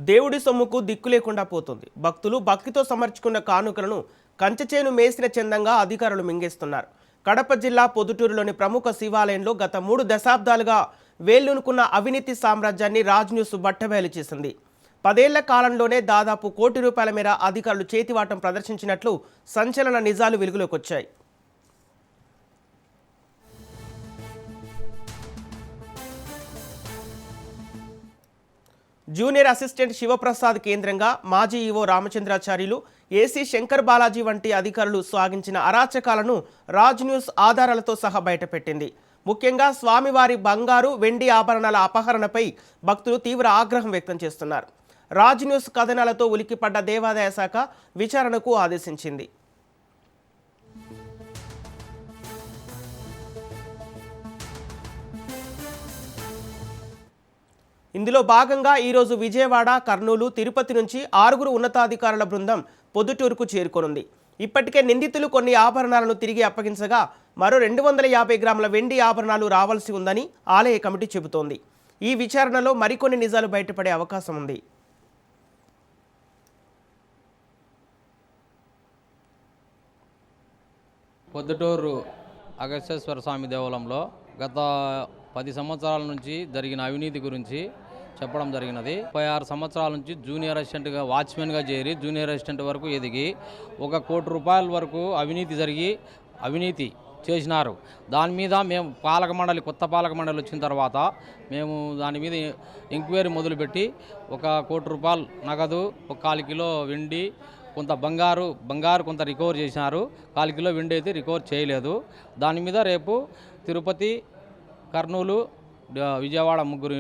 దేవుడి సొమ్ముకు దిక్కు లేకుండా పోతుంది. భక్తులు భక్తితో సమర్చుకున్న కానుకలను కంచెచేను మేసిన చందంగా అధికారులు మింగేస్తున్నారు. కడప జిల్లా పొద్దుటూరులోని ప్రముఖ శివాలయంలో గత 3 దశాబ్దాలుగా వేళ్లూనుకున్న అవినీతి సామ్రాజ్యాన్ని రాజ్ న్యూస్ బట్టబయలు చేసింది. 10 ఏళ్ల కాలంలోనే దాదాపు ₹1 కోటి మేర అధికారులు చేతివాటం ప్రదర్శించినట్లు సంచలన నిజాలు వెలుగులోకి వచ్చాయి. జూనియర్ అసిస్టెంట్ శివప్రసాద్ కేంద్రంగా మాజీ ఈవో రామచంద్రాచార్యులు, ఏసీ శంకర్ బాలాజీ వంటి అధికారులు సాగించిన అరాచకాలను రాజ్ న్యూస్ ఆధారాలతో సహా బయటపెట్టింది. ముఖ్యంగా స్వామివారి బంగారు, వెండి ఆభరణాల అపహరణపై భక్తులు తీవ్ర ఆగ్రహం వ్యక్తం చేస్తున్నారు. రాజ్ న్యూస్ కథనాలతో ఉలిక్కిపడ్డ దేవాదాయ శాఖ విచారణకు ఆదేశించింది. ఇందులో భాగంగా ఈరోజు విజయవాడ, కర్నూలు, తిరుపతి నుంచి 6 ఉన్నతాధికారుల బృందం పొద్దుటూరుకు చేరుకోనుంది. ఇప్పటికే నిందితులు కొన్ని ఆభరణాలను తిరిగి అప్పగించగా మరో 250 గ్రాముల వెండి ఆభరణాలు రావాల్సి ఉందని ఆలయ కమిటీ చెబుతోంది. ఈ విచారణలో మరికొన్ని నిజాలు బయటపడే అవకాశం ఉంది. పొద్దుటూరు అగస్తేశ్వర స్వామి దేవాలయంలో గత 10 సంవత్సరాల నుంచి జరిగిన అవినీతి గురించి చెప్పడం జరిగినది. 36 సంవత్సరాల నుంచి జూనియర్ అసిస్టెంట్గా వాచ్మెన్గా చేరి జూనియర్ అసిస్టెంట్ వరకు ఎదిగి ₹1 కోటి వరకు అవినీతి చేసినారు. దాని మీద మేము కొత్త పాలక మండలి వచ్చిన తర్వాత మేము దాని మీద ఎంక్వైరీ మొదలుపెట్టి ₹1 కోటి నగదు, 1/4 కిలో వెండి, కొంత బంగారు కొంత రికవర్ చేసినారు. 1/4 కిలో వెండి అయితే రికవర్ చేయలేదు. దాని మీద రేపు తిరుపతి, కర్నూలు, విజయవాడ 3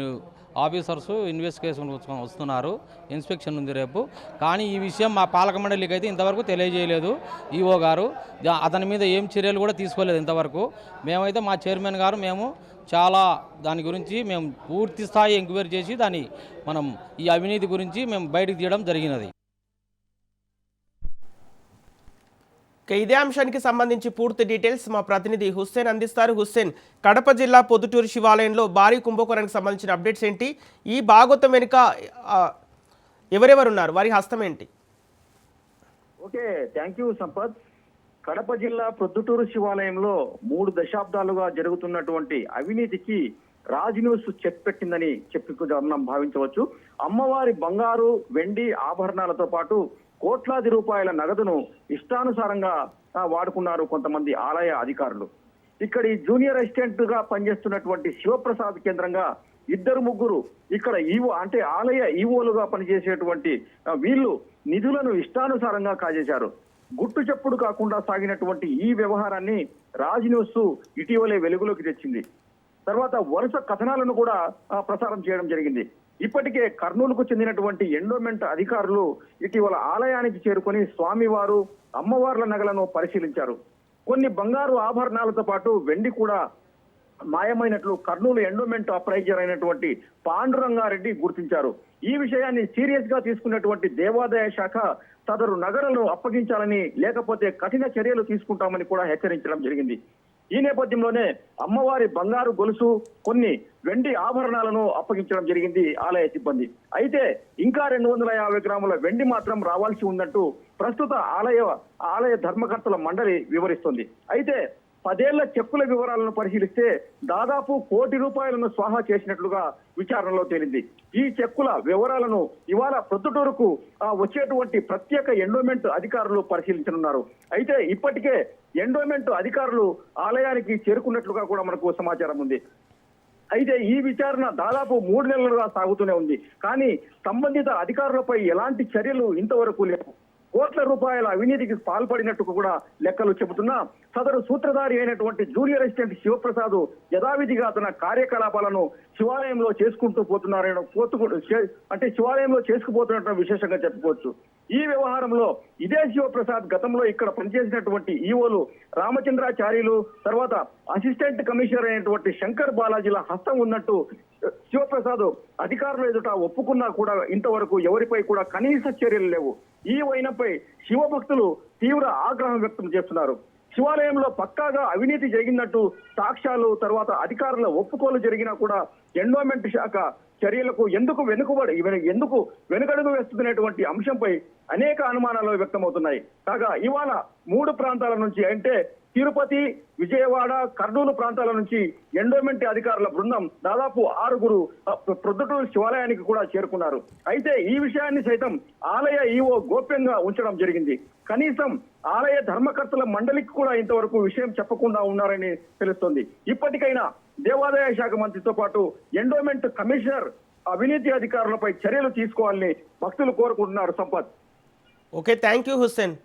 ఆఫీసర్స్ ఇన్వెస్టిగేషన్ వస్తున్నారు. ఇన్స్పెక్షన్ ఉంది రేపు. కానీ ఈ విషయం మా పాలక మండలికి అయితే ఇంతవరకు తెలియజేయలేదు ఈఓ గారు. అతని మీద ఏం చర్యలు కూడా తీసుకోలేదు ఇంతవరకు. మేమైతే మా చైర్మన్ గారు మేము చాలా దాని గురించి మేము పూర్తి స్థాయి ఎంక్వైరీ చేసి మనం ఈ అవినీతి గురించి మేము బయటకు తీయడం జరిగినది. ఇదే అంశానికి సంబంధించి పూర్తి డీటెయిల్స్ మా ప్రతినిధి హుస్సేన్ అందిస్తారు. హుస్సేన్, కడప జిల్లా పొద్దుటూరు శివాలయంలో భారీ కుంభకోణానికి సంబంధించిన అప్డేట్స్ ఏంటి? ఈ భాగోతం వెనుక ఎవరెవరున్నారు, వారి హస్తం ఏంటి? Okay, thank you Sampath. Kadapa జిల్లా పొద్దుటూరు శివాలయంలో 3 దశాబ్దాలుగా జరుగుతున్నటువంటి అవినీతికి రాజ్ న్యూస్ చెక్ పెట్టిందని మనం భావించవచ్చు. అమ్మవారి బంగారు, వెండి ఆభరణాలతో పాటు కోట్లాది రూపాయల నగదును ఇష్టానుసారంగా వాడుకున్నారు కొంతమంది ఆలయ అధికారులు. ఇక్కడి జూనియర్ అసిస్టెంట్ గా పనిచేస్తున్నటువంటి శివప్రసాద్ కేంద్రంగా 2-3 ఇక్కడ ఈవో అంటే ఆలయ ఈవోలుగా పనిచేసేటువంటి వీళ్ళు నిధులను ఇష్టానుసారంగా కాజేశారు. గుట్టు చప్పుడు కాకుండా సాగినటువంటి ఈ వ్యవహారాన్ని రాజ్ న్యూస్ ఇటీవలే వెలుగులోకి తెచ్చింది. తర్వాత వరుస కథనాలను కూడా ప్రసారం చేయడం జరిగింది. ఇప్పటికే కర్నూలుకు చెందినటువంటి ఎండోమెంట్ అధికారులు ఇటీవల ఆలయానికి చేరుకొని స్వామివారు, అమ్మవార్ల నగలను పరిశీలించారు. కొన్ని బంగారు ఆభరణాలతో పాటు వెండి కూడా మాయమైనట్లు కర్నూలు ఎండోమెంట్ అప్రైజర్ అయినటువంటి పాండురంగారెడ్డి గుర్తించారు. ఈ విషయాన్ని సీరియస్ గా తీసుకున్నటువంటి దేవాదాయ శాఖ సదరు నగలను అప్పగించాలని, లేకపోతే కఠిన చర్యలు తీసుకుంటామని కూడా హెచ్చరించడం జరిగింది. ఈ నేపథ్యంలోనే అమ్మవారి బంగారు గొలుసు, కొన్ని వెండి ఆభరణాలను అప్పగించడం జరిగింది ఆలయ సిబ్బంది. అయితే ఇంకా 250 గ్రాముల వెండి మాత్రం రావాల్సి ఉందంటూ ప్రస్తుత ఆలయ ధర్మకర్తల మండలి వివరిస్తుంది. అయితే 10 ఏళ్ల చెక్కుల వివరాలను పరిశీలిస్తే దాదాపు ₹1 కోటి స్వాహా చేసినట్లుగా విచారణలో తేలింది. ఈ చెక్కుల వివరాలను ఇవాళ ప్రొద్దుటూరుకు వచ్చేటువంటి ప్రత్యేక ఎండోమెంట్ అధికారులు పరిశీలించనున్నారు. అయితే ఇప్పటికే ఎండోమెంట్ అధికారులు ఆలయానికి చేరుకున్నట్లుగా కూడా మనకు సమాచారం ఉంది. అయితే ఈ విచారణ దాదాపు 3 నెలలుగా సాగుతూనే ఉంది. కానీ సంబంధిత అధికారులపై ఎలాంటి చర్యలు ఇంతవరకు లేవు. ₹1 కోట్ల అవినీతికి పాల్పడినట్టు కూడా లెక్కలు చెబుతున్నా సదరు సూత్రధారి అయినటువంటి జూనియర్ అసిస్టెంట్ శివప్రసాద్ యథావిధిగా తన కార్యకలాపాలను శివాలయంలో శివాలయంలో చేసుకుపోతున్నట్టు విశేషంగా చెప్పుకోవచ్చు. ఈ వ్యవహారంలో ఇదే శివప్రసాద్ గతంలో ఇక్కడ పనిచేసినటువంటి ఈవోలు రామచంద్రాచార్యులు, తర్వాత అసిస్టెంట్ కమిషనర్ అయినటువంటి శంకర్ బాలాజీల హస్తం ఉన్నట్టు శివప్రసాద్ అధికారులు ఎదుట ఒప్పుకున్నా కూడా ఇంతవరకు ఎవరిపై కూడా కనీస చర్యలు లేవు. ఈ వైనంపై శివభక్తులు తీవ్ర ఆగ్రహం వ్యక్తం చేస్తున్నారు. శివాలయంలో పక్కాగా అవినీతి జరిగినట్టు సాక్ష్యాలు, తర్వాత అధికారుల ఒప్పుకోలు జరిగినా కూడా ఎండోమెంట్ శాఖ చర్యలకు ఎందుకు వెనుకడుగు వేస్తున్నటువంటి అంశంపై అనేక అనుమానాలు వ్యక్తమవుతున్నాయి. కాగా ఇవాళ 3 ప్రాంతాల నుంచి అంటే తిరుపతి, విజయవాడ, కర్నూలు ప్రాంతాల నుంచి ఎండోమెంట్ అధికారుల బృందం దాదాపు 6 ప్రొద్దుటూరు శివాలయానికి కూడా చేరుకున్నారు. అయితే ఈ విషయాన్ని సైతం ఆలయ ఈవో గోప్యంగా ఉంచడం జరిగింది. కనీసం ఆలయ ధర్మకర్తల మండలికి కూడా ఇంతవరకు విషయం చెప్పకుండా ఉన్నారని తెలుస్తోంది. ఇప్పటికైనా దేవాదాయ శాఖ మంత్రితో పాటు ఎండోమెంట్ కమిషనర్ అవినీతి అధికారులపై చర్యలు తీసుకోవాలని భక్తులు కోరుకుంటున్నారు. Sampath. Okay, thank you Hussain.